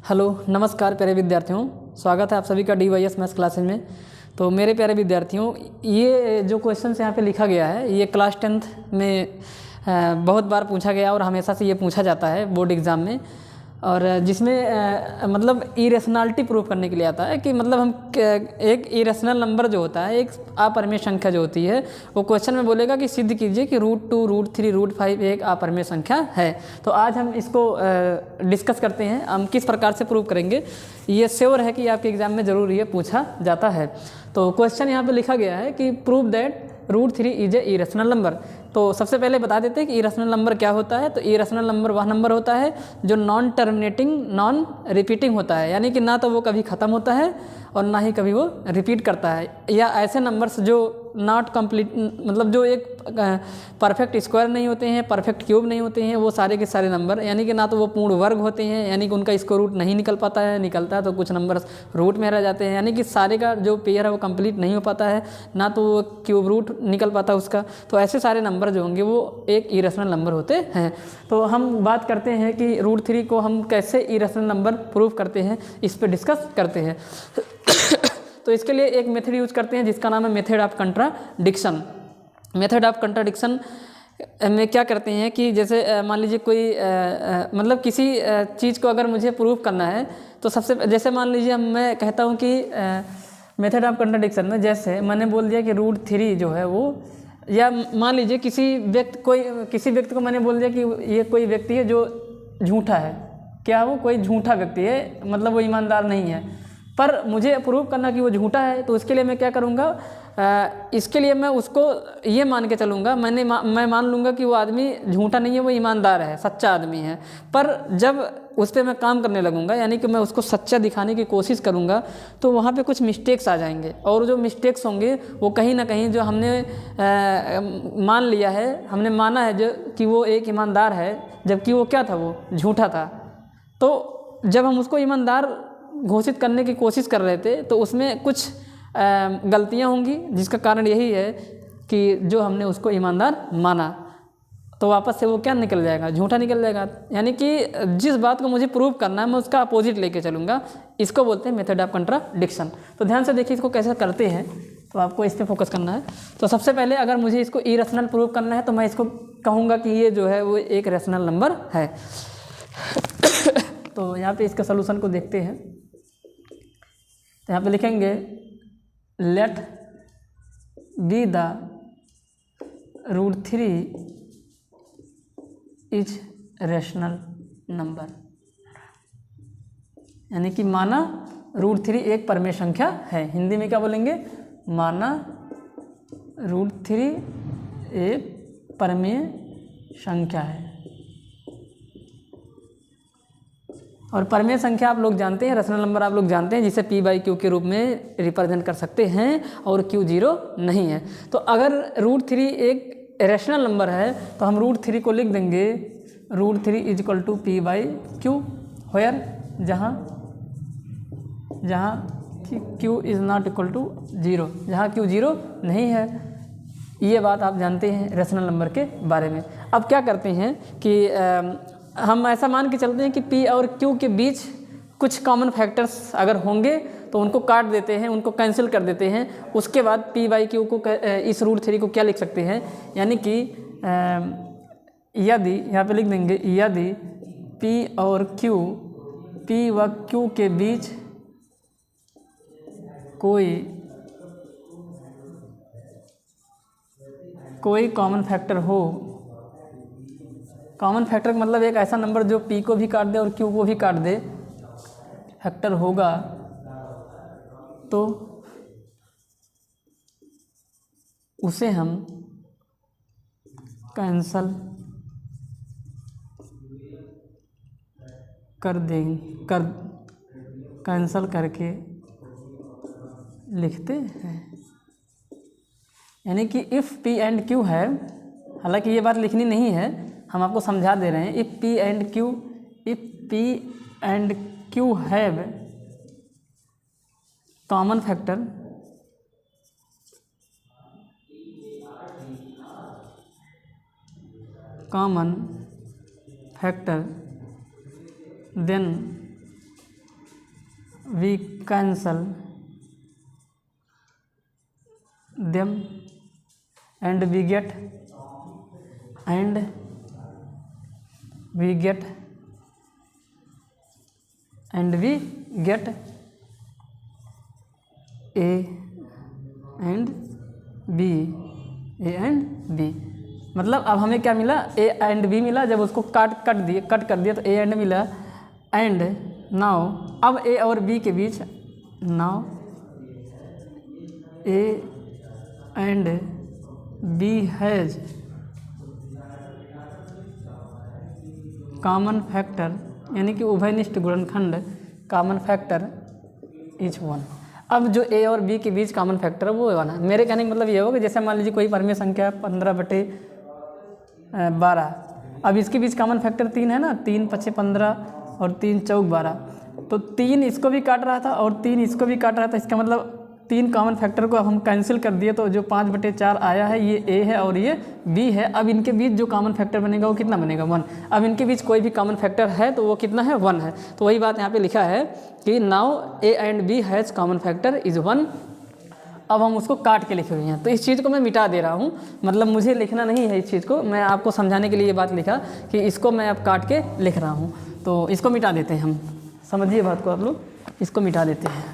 Hello नमस्कार प्यारे विद्यार्थियों, स्वागत है आप सभी का DYS मैथ्स क्लासेज में। तो मेरे प्यारे विद्यार्थियों, ये जो क्वेश्चन यहाँ पे लिखा गया है ये क्लास 10th में बहुत बार पूछा गया और हमेशा से ये पूछा जाता है बोर्ड एग्ज़ाम में, और जिसमें मतलब इरेशनैलिटी प्रूव करने के लिए आता है कि मतलब हम एक इरेशनल नंबर जो होता है, एक अपरिमेय संख्या जो होती है, वो क्वेश्चन में बोलेगा कि सिद्ध कीजिए कि √2, √3, √5 एक अपरिमेय संख्या है। तो आज हम इसको डिस्कस करते हैं, हम किस प्रकार से प्रूव करेंगे। ये श्योर है कि आपके एग्जाम में ज़रूर ये पूछा जाता है। तो क्वेश्चन यहाँ पे लिखा गया है कि prove that √3 is a irrational number. तो सबसे पहले बता देते हैं कि इरेशनल नंबर क्या होता है। तो इरेशनल नंबर वह नंबर होता है जो नॉन टर्मिनेटिंग, नॉन रिपीटिंग होता है, यानी कि ना तो वो कभी ख़त्म होता है और ना ही कभी वो रिपीट करता है, या ऐसे नंबर्स जो नॉट कंप्लीट, मतलब जो एक परफेक्ट स्क्वायर नहीं होते हैं, परफेक्ट क्यूब नहीं होते हैं, वो सारे के सारे नंबर, यानी कि ना तो वो पूर्ण वर्ग होते हैं, यानी कि उनका स्क्वायर रूट नहीं निकल पाता है, निकलता है तो कुछ नंबर रूट में रह जाते हैं, यानी कि सारे का जो पेयर है वो कंप्लीट नहीं हो पाता है, ना तो वो क्यूब रूट निकल पाता उसका। तो ऐसे सारे नंबर जो होंगे वो एक इरेशनल नंबर होते हैं। तो हम बात करते हैं कि √3 को हम कैसे इरेशनल नंबर प्रूव करते हैं, इस पर डिस्कस करते हैं। तो इसके लिए एक मेथड यूज करते हैं जिसका नाम है method of contradiction. Method of contradiction में क्या करते हैं कि जैसे मान लीजिए कोई मतलब किसी चीज़ को अगर मुझे प्रूव करना है, तो सबसे जैसे मान लीजिए मैं कहता हूँ कि मेथड ऑफ कंट्राडिक्शन में जैसे मैंने बोल दिया कि √3 जो है वो, या मान लीजिए किसी व्यक्ति को मैंने बोल दिया कि ये कोई व्यक्ति है जो झूठा है। क्या वो कोई झूठा व्यक्ति है, मतलब वो ईमानदार नहीं है, पर मुझे प्रूव करना कि वो झूठा है। तो इसके लिए मैं क्या करूँगा, इसके लिए मैं उसको ये मान के चलूँगा, मैं मान लूँगा कि वो आदमी झूठा नहीं है, वो ईमानदार है, सच्चा आदमी है। पर जब उस पर मैं काम करने लगूँगा, यानी कि मैं उसको सच्चा दिखाने की कोशिश करूँगा, तो वहाँ पे कुछ मिस्टेक्स आ जाएंगे, और जो मिस्टेक्स होंगे वो कहीं ना कहीं जो हमने मान लिया है, हमने माना है जो कि वो एक ईमानदार है, जबकि वो क्या था, वो झूठा था। तो जब हम उसको ईमानदार घोषित करने की कोशिश कर रहे थे, तो उसमें कुछ गलतियां होंगी, जिसका कारण यही है कि जो हमने उसको ईमानदार माना, तो वापस से वो क्या निकल जाएगा, झूठा निकल जाएगा। यानी कि जिस बात को मुझे प्रूव करना है मैं उसका अपोजिट लेके चलूँगा। इसको बोलते हैं मेथड ऑफ कंट्राडिक्शन। तो ध्यान से देखिए इसको कैसे करते हैं, तो आपको इस पर फोकस करना है। तो सबसे पहले अगर मुझे इसको इरेशनल प्रूव करना है, तो मैं इसको कहूँगा कि ये जो है वो एक रेशनल नंबर है। तो यहाँ पे इसका सोल्यूशन को देखते हैं। तो यहाँ पे लिखेंगे let be the √3 is rational number, यानी कि माना √3 एक परमेय संख्या है। हिंदी में क्या बोलेंगे, माना √3 एक परमेय संख्या है। और परमेय संख्या आप लोग जानते हैं, रेशनल नंबर आप लोग जानते हैं, जिसे P/Q के रूप में रिप्रेजेंट कर सकते हैं, और Q 0 नहीं है। तो अगर √3 एक रेशनल नंबर है, तो हम √3 को लिख देंगे √3 = P/Q, वेयर जहाँ Q is not equal to 0, जहाँ Q 0 नहीं है। ये बात आप जानते हैं रेशनल नंबर के बारे में। अब क्या करते हैं कि हम ऐसा मान के चलते हैं कि P और Q के बीच कुछ कॉमन फैक्टर्स अगर होंगे तो उनको काट देते हैं, उनको कैंसिल कर देते हैं। उसके बाद P/Q को, इस √3 को क्या लिख सकते हैं, यानी कि यदि, यहाँ पे लिख देंगे यदि P और Q, P व Q के बीच कोई कॉमन फैक्टर हो। कॉमन फैक्टर का मतलब एक ऐसा नंबर जो P को भी काट दे और Q को भी काट दे, फैक्टर होगा, तो उसे हम कैंसल कैंसल करके लिखते हैं। यानी कि इफ़ P एंड Q है, हालांकि ये बात लिखनी नहीं है, हम आपको समझा दे रहे हैं। If P and Q have common factor, common factor, then we cancel them and we get A and B। मतलब अब हमें क्या मिला, A एंड B मिला। जब उसको कट कर दिया तो A एंड मिला। एंड नाउ अब A और B के बीच, now A and B has common factor, यानी कि उभयनिष्ठ गुणनखंड कॉमन फैक्टर इज 1। अब जो A और B के बीच कॉमन फैक्टर है वो 1 है। मेरे कहने का मतलब ये होगा कि जैसे मान लीजिए कोई परमीय संख्या 15/12, अब इसके बीच कॉमन फैक्टर 3 है ना, 3 × 5 = 15 और 3 × 4 = 12, तो 3 इसको भी काट रहा था और 3 इसको भी काट रहा था। इसका मतलब 3 कॉमन फैक्टर को अब हम कैंसिल कर दिए, तो जो 5/4 आया है ये A है और ये B है। अब इनके बीच जो कॉमन फैक्टर बनेगा वो कितना बनेगा, 1। अब इनके बीच कोई भी कॉमन फैक्टर है तो वो कितना है, 1 है। तो वही बात यहाँ पे लिखा है कि now A and B has common factor is 1। अब हम उसको काट के लिखे हुए हैं, तो इस चीज़ को मैं मिटा दे रहा हूँ। मतलब मुझे लिखना नहीं है इस चीज़ को, मैं आपको समझाने के लिए ये बात लिखा कि इसको मैं अब काट के लिख रहा हूँ। तो इसको मिटा देते हैं हम, समझिए बात को आप लोग, इसको मिटा देते हैं।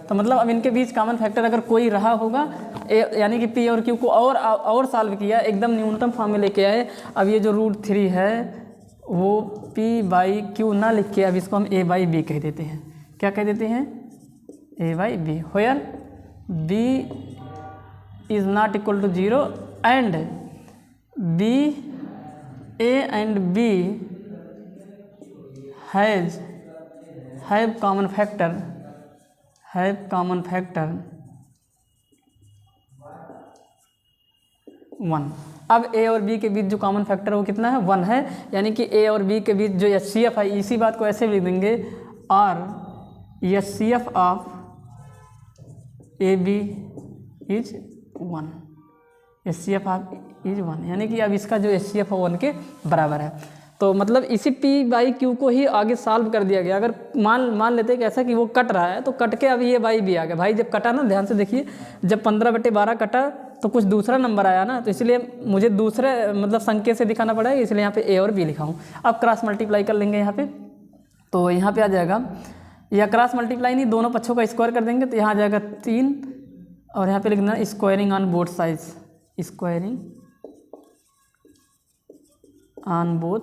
तो मतलब अब इनके बीच कॉमन फैक्टर अगर कोई रहा होगा, यानी कि P और Q को और सॉल्व किया, एकदम न्यूनतम फॉर्म में लेके आए। अब ये जो √3 है वो P/Q ना लिख के अब इसको हम A/B कह देते हैं। क्या कह देते हैं, A/B, where B is not equal to 0 and A and B have common factor 1। अब A और B के बीच जो कॉमन फैक्टर है वो कितना है, 1 है। यानी कि A और B के बीच जो HCF है, इसी बात को ऐसे लिख देंगे, और HCF of AB is 1। HCF of is 1, यानी कि अब इसका जो HCF है 1 के बराबर है। तो मतलब इसी P/Q को ही आगे सॉल्व कर दिया गया। अगर मान लेते हैं कि ऐसा कि वो कट रहा है तो कट के अब ये बाई भी आ गया। भाई जब कटा ना, ध्यान से देखिए, जब 15/12 कटा तो कुछ दूसरा नंबर आया ना, तो इसलिए मुझे दूसरे मतलब संकेत से दिखाना पड़ेगा, इसलिए यहाँ पे A और B लिखा हूँ। अब क्रॉस मल्टीप्लाई कर लेंगे यहाँ पे, तो यहाँ पे आ जाएगा, या क्रॉस मल्टीप्लाई नहीं, दोनों पक्षों का स्क्वायर कर देंगे तो यहाँ आ जाएगा 3, और यहाँ पे लिखना squaring on both sides, squaring on both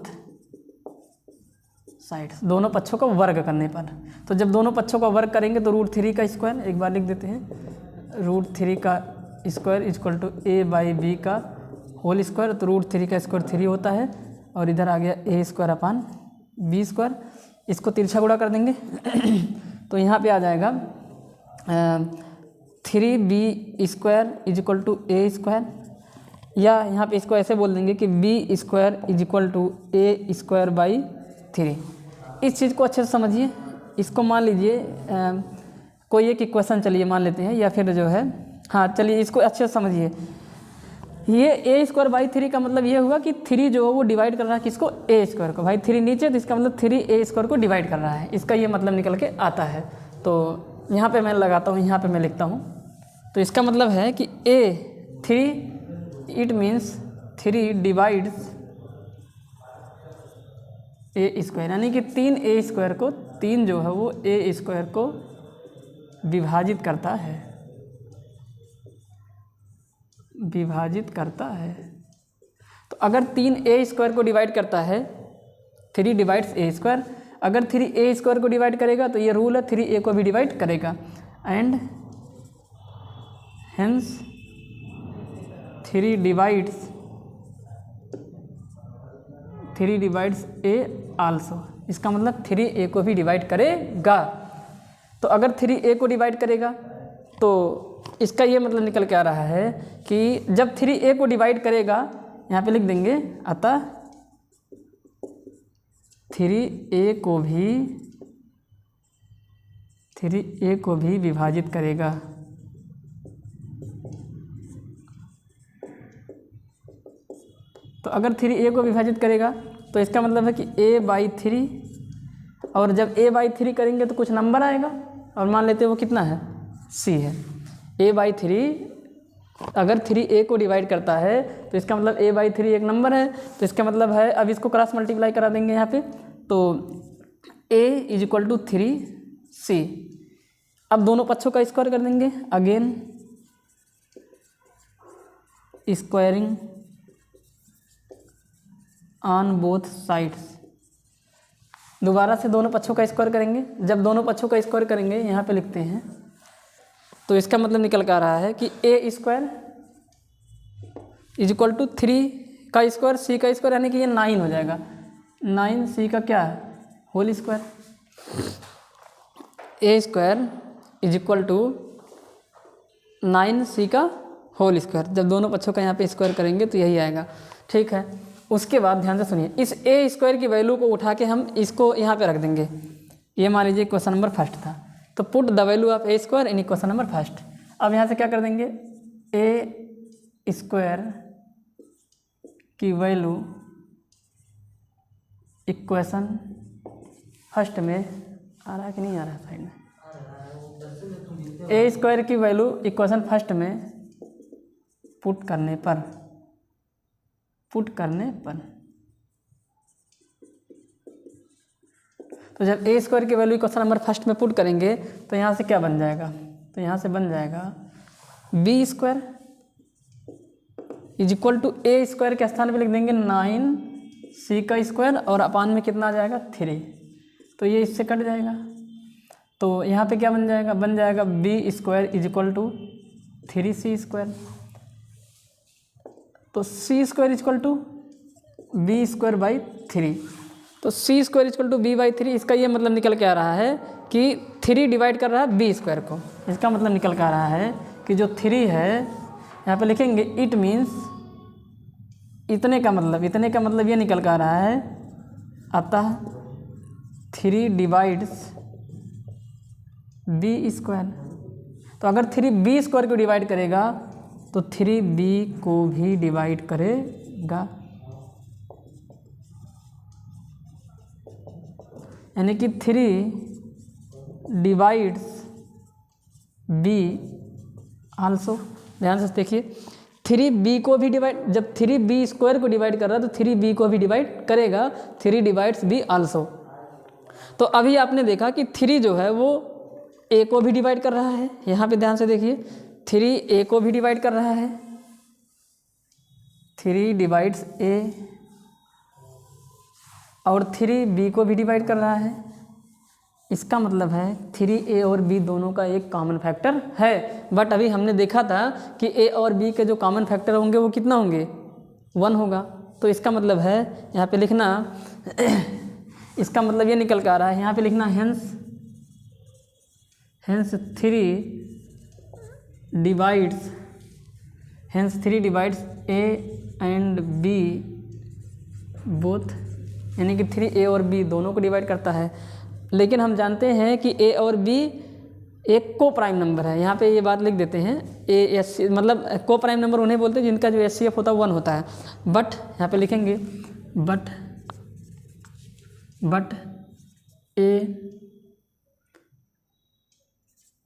sides, दोनों पक्षों का वर्ग करने पर। तो जब दोनों पक्षों का वर्ग करेंगे तो √3 का स्क्वायर, एक बार लिख देते हैं, √3 का स्क्वायर इक्वल टू A/B का होल स्क्वायर। तो √3 का स्क्वायर 3 होता है, और इधर आ गया A²/B²। इसको तिरछा गुणा कर देंगे तो यहाँ पे आ जाएगा 3B² इक्वल टू A², या यहाँ पे इसको ऐसे बोल देंगे कि B² इक्वल टू A²/3। इस चीज़ को अच्छे से समझिए। इसको मान लीजिए कोई एक इक्वेशन चलिए मान लेते हैं, या फिर जो है, हाँ चलिए इसको अच्छे से समझिए। ये A²/3 का मतलब ये हुआ कि 3 जो है वो डिवाइड कर रहा है किसको, A² को। भाई 3 नीचे, तो इसका मतलब 3 A² को डिवाइड कर रहा है, इसका ये मतलब निकल के आता है। तो यहाँ पे मैं लगाता हूँ, यहाँ पे मैं लिखता हूँ, तो इसका मतलब है कि A3 it means 3 divides A², यानी कि 3 A² को, 3 जो है वो A² को विभाजित करता है, तो अगर 3 A² को डिवाइड करता है, 3 डिवाइड्स A², अगर 3 A² को डिवाइड करेगा तो ये रूल है 3 A को भी डिवाइड करेगा, and hence 3 divides A also. इसका मतलब 3 A को भी डिवाइड करेगा। तो अगर 3 A को डिवाइड करेगा तो इसका ये मतलब निकल के आ रहा है कि जब 3 A को डिवाइड करेगा, यहाँ पे लिख देंगे, अतः 3 A को भी विभाजित करेगा। तो अगर 3 A को विभाजित करेगा तो इसका मतलब है कि A/3 और जब a/3 करेंगे तो कुछ नंबर आएगा, और मान लेते हैं वो कितना है, c है। a/3 अगर 3a को डिवाइड करता है तो इसका मतलब a/3 एक नंबर है, तो इसका मतलब है, अब इसको क्रॉस मल्टीप्लाई करा देंगे यहाँ पे, तो a = 3c। अब दोनों पक्षों का स्क्वायर कर देंगे, again squaring on both sides. दोबारा से दोनों पक्षों का स्क्वायर करेंगे। जब दोनों पक्षों का स्क्वायर करेंगे, यहाँ पे लिखते हैं, तो इसका मतलब निकल कर आ रहा है कि a² = 3 का स्क्वायर c का स्क्वायर, यानी कि ये 9 हो जाएगा। 9c का क्या है, होल स्क्वायर। a² = 9c का होल स्क्वायर। जब दोनों पक्षों का यहाँ पे स्क्वायर करेंगे तो यही आएगा, ठीक है। उसके बाद ध्यान से सुनिए, इस a² की वैल्यू को उठा के हम इसको यहाँ पे रख देंगे। ये मान लीजिए क्वेश्चन नंबर फर्स्ट था, तो put the value of a² in question number first. अब यहाँ से क्या कर देंगे, a² की वैल्यू इक्वेशन फर्स्ट में आ रहा है कि नहीं आ रहा है, साइड में a² की वैल्यू इक्वेशन फर्स्ट में पुट करने पर तो जब a² की वैल्यू क्वेश्चन नंबर फर्स्ट में पुट करेंगे तो यहाँ से क्या बन जाएगा, तो यहाँ से बन जाएगा b² = a² के स्थान पे लिख देंगे 9c का स्क्वायर, और अपान में कितना आ जाएगा, 3। तो ये इससे कट जाएगा, तो यहाँ पे क्या बन जाएगा, b² = 3c²। तो c² = b²/3। तो c² = b/3। इसका ये मतलब निकल के आ रहा है कि 3 डिवाइड कर रहा है b² को। इसका मतलब निकल के आ रहा है कि जो 3 है, यहाँ पे लिखेंगे इट मीन्स, इतने का मतलब ये निकल के आ रहा है, अतः 3 डिवाइड्स b²। तो अगर 3 b² को डिवाइड करेगा तो 3b को भी डिवाइड करेगा, यानी कि 3 डिवाइड्स b आल्सो। ध्यान से देखिए, 3b को भी डिवाइड, जब 3b² को डिवाइड कर रहा है तो 3b को भी डिवाइड करेगा, 3 डिवाइड्स b आल्सो। तो अभी आपने देखा कि 3 जो है वो a को भी डिवाइड कर रहा है। यहाँ पे ध्यान से देखिए, 3 a को भी डिवाइड कर रहा है, 3 डिवाइड्स a, और 3b को भी डिवाइड कर रहा है। इसका मतलब है 3a और b दोनों का एक कॉमन फैक्टर है। बट अभी हमने देखा था कि a और b के जो कॉमन फैक्टर होंगे वो कितना होंगे, 1 होगा। तो इसका मतलब है यहाँ पे लिखना इसका मतलब ये निकल कर आ रहा है, यहाँ पे लिखना hence 3 divides a and b both, यानी कि 3a और b दोनों को डिवाइड करता है। लेकिन हम जानते हैं कि a और b एक को प्राइम नंबर है। यहाँ पे ये बात लिख देते हैं, a मतलब को प्राइम नंबर उन्हें बोलते हैं जिनका जो HCF होता है 1 होता है। बट यहाँ पे लिखेंगे but a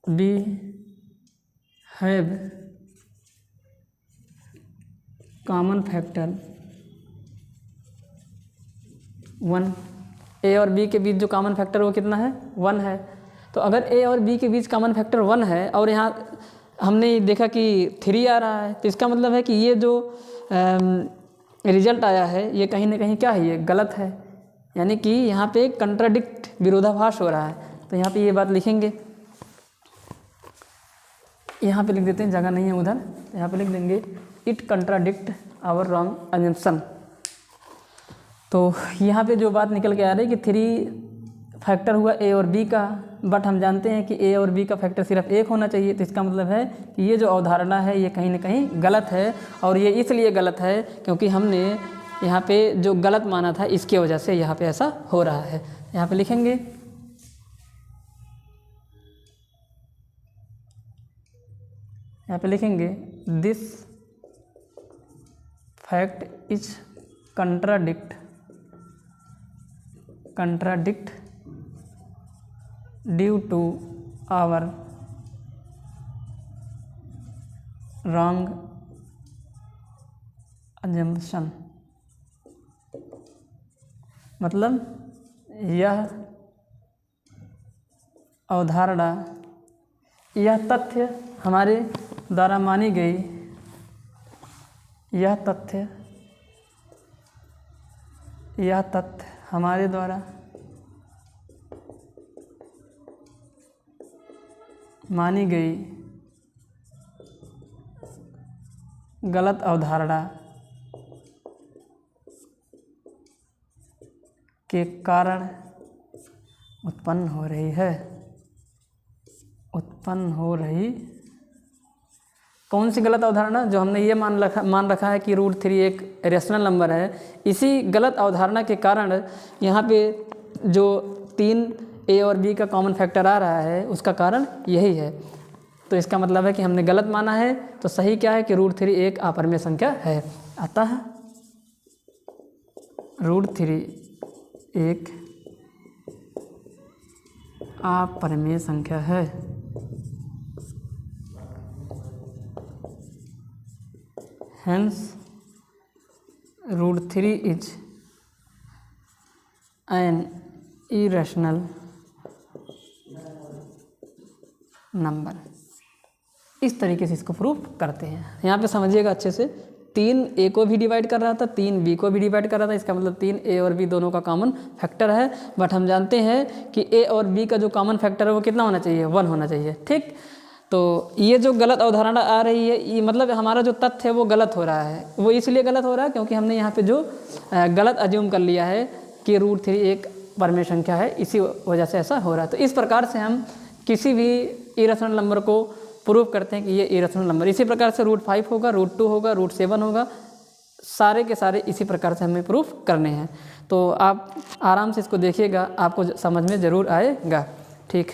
b have common factor 1। a और b के बीच जो कॉमन फैक्टर वो कितना है, 1 है। तो अगर a और b के बीच कॉमन फैक्टर 1 है और यहाँ हमने देखा कि 3 आ रहा है, तो इसका मतलब है कि ये जो रिजल्ट आया है ये कहीं ना कहीं क्या है, ये गलत है। यानी कि यहाँ पे कंट्राडिक्ट, विरोधाभास हो रहा है। तो यहाँ पे ये बात लिखेंगे, यहाँ पे लिख देते हैं, जगह नहीं है उधर, यहाँ पे लिख देंगे it contradict our wrong assumption. तो यहाँ पे जो बात निकल के आ रही है कि 3 फैक्टर हुआ a और b का, बट हम जानते हैं कि a और b का फैक्टर सिर्फ 1 होना चाहिए। तो इसका मतलब है कि ये जो अवधारणा है ये कहीं ना कहीं गलत है, और ये इसलिए गलत है क्योंकि हमने यहाँ पे जो गलत माना था इसकी वजह से यहाँ पे ऐसा हो रहा है। यहाँ पे लिखेंगे this fact is contradict due to our wrong assumption, मतलब यह अवधारणा, यह तथ्य हमारे द्वारा मानी गई, यह तथ्य हमारे द्वारा मानी गई गलत अवधारणा के कारण उत्पन्न हो रही कौन सी गलत अवधारणा? जो हमने ये मान रखा है कि √3 एक रेशनल नंबर है। इसी गलत अवधारणा के कारण यहाँ पे जो 3 A और B का कॉमन फैक्टर आ रहा है उसका कारण यही है। तो इसका मतलब है कि हमने गलत माना है, तो सही क्या है कि √3 एक अपरिमेय संख्या है। अतः √3 एक अपरिमेय संख्या है। Hence √3 is an irrational number। इस तरीके से इसको प्रूफ करते हैं। यहाँ पे समझिएगा अच्छे से, 3 A को भी डिवाइड कर रहा था, 3 B को भी डिवाइड कर रहा था। इसका मतलब 3 A और B दोनों का कॉमन फैक्टर है। बट हम जानते हैं कि A और B का जो कॉमन फैक्टर है वो कितना होना चाहिए? 1 होना चाहिए। ठीक, तो ये जो गलत अवधारणा आ रही है, ये मतलब हमारा जो तथ्य है वो गलत हो रहा है। वो इसलिए गलत हो रहा है क्योंकि हमने यहाँ पे जो गलत अज्यूम कर लिया है कि √3 एक परमेय संख्या है, इसी वजह से ऐसा हो रहा है। तो इस प्रकार से हम किसी भी इरेशनल नंबर को प्रूव करते हैं कि ये इरेशनल नंबर। इसी प्रकार से √5 होगा, √2 होगा, √7 होगा, सारे के सारे इसी प्रकार से हमें प्रूफ करने हैं। तो आप आराम से इसको देखिएगा, आपको समझ में ज़रूर आएगा। ठीक।